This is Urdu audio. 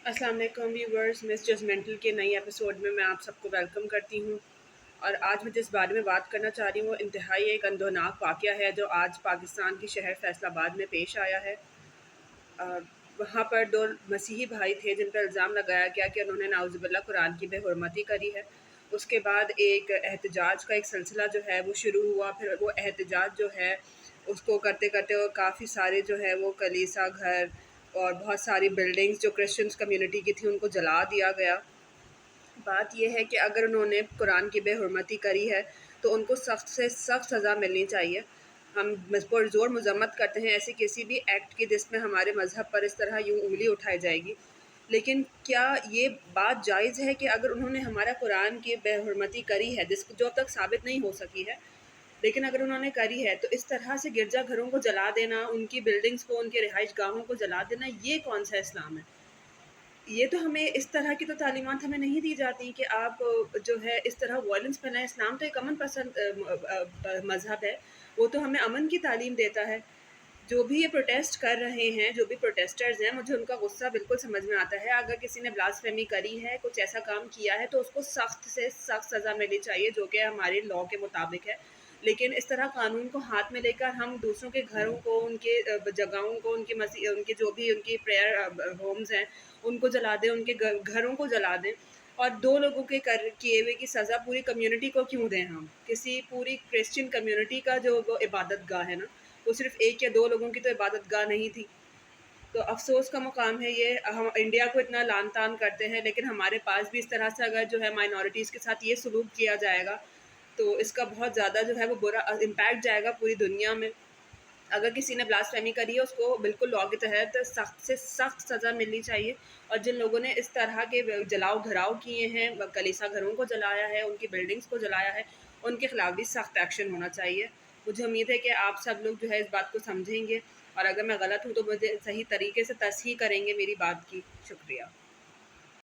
السلام علیکم ویورز، مس ججمنٹل کے نئی ایپیسوڈ میں آپ سب کو ویلکم کرتی ہوں۔ اور آج میں جس بارے میں بات کرنا چاہ رہی ہوں وہ انتہائی ایک اندوناک واقعہ ہے جو آج پاکستان کی شہر فیصل آباد میں پیش آیا ہے۔ وہاں پر دو مسیحی بھائی تھے جن پر الزام لگایا گیا کہ انہوں نے نعوذ باللہ قرآن کی بے حرمتی کری ہے۔ اس کے بعد ایک احتجاج کا ایک سلسلہ جو ہے وہ شروع ہوا۔ پھر وہ احتجاج جو ہے اس کو کرتے کرتے وہ کافی سارے جو ہے وہ کلیسا گھر اور بہت ساری بلڈنگز جو کرسچنس کمیونٹی کی تھی ان کو جلا دیا گیا۔ بات یہ ہے کہ اگر انہوں نے قرآن کی بے حرمتی کری ہے تو ان کو سخت سے سخت سزا ملنی چاہیے۔ ہم پر زور مذمت کرتے ہیں ایسے کسی بھی ایکٹ کی جس میں ہمارے مذہب پر اس طرح یوں انگلی اٹھائی جائے گی، لیکن کیا یہ بات جائز ہے کہ اگر انہوں نے ہمارا قرآن کی بے حرمتی کری ہے جو تک ثابت نہیں ہو سکی ہے، لیکن اگر انہوں نے کری ہے تو اس طرح سے گرجا گھروں کو جلا دینا، ان کی بلڈنگز کو، ان کے رہائش گاہوں کو جلا دینا، یہ کون سا اسلام ہے؟ یہ تو ہمیں اس طرح کی تو تعلیمات ہمیں نہیں دی جاتی کہ آپ جو ہے اس طرح وائلنس پھیلائیں۔ اسلام تو ایک امن پسند مذہب ہے، وہ تو ہمیں امن کی تعلیم دیتا ہے۔ جو بھی یہ پروٹیسٹ کر رہے ہیں، جو بھی پروٹیسٹرز ہیں، مجھے ان کا غصہ بالکل سمجھ میں آتا ہے۔ اگر کسی نے بلاسفیمی کری ہے، کچھ ایسا کام کیا ہے تو اس کو سخت سے سخت سزا ملنی چاہیے جو کہ ہمارے لاء کے مطابق ہے۔ لیکن اس طرح قانون کو ہاتھ میں لے کر ہم دوسروں کے گھروں کو، ان کے جگہوں کو، ان کے جو بھی ان کی پریئر ہومز ہیں ان کو جلا دیں، ان کے گھروں کو جلا دیں، اور دو لوگوں کے کیے ہوئے کی سزا پوری کمیونٹی کو کیوں دیں؟ ہم کسی پوری کرسچن کمیونٹی کا جو وہ عبادت گاہ ہے نا، وہ صرف ایک یا دو لوگوں کی تو عبادت گاہ نہیں تھی۔ تو افسوس کا مقام ہے یہ، ہم انڈیا کو اتنا لعن طعن کرتے ہیں لیکن ہمارے پاس بھی اس طرح سے اگر جو ہے مائنورٹیز کے ساتھ یہ سلوک کیا جائے گا تو اس کا بہت زیادہ جو ہے وہ برا امپیکٹ جائے گا پوری دنیا میں۔ اگر کسی نے بلاسفیمی کری ہے اس کو بالکل لاء کے تحت سخت سے سخت سزا ملنی چاہیے، اور جن لوگوں نے اس طرح کے جلاؤ گھراؤ کیے ہیں، کلیسا گھروں کو جلایا ہے، ان کی بلڈنگز کو جلایا ہے، ان کے خلاف بھی سخت ایکشن ہونا چاہیے۔ مجھے امید ہے کہ آپ سب لوگ جو ہے اس بات کو سمجھیں گے، اور اگر میں غلط ہوں تو مجھے صحیح طریقے سے تصحیح کریں گے میری بات کی۔ شکریہ۔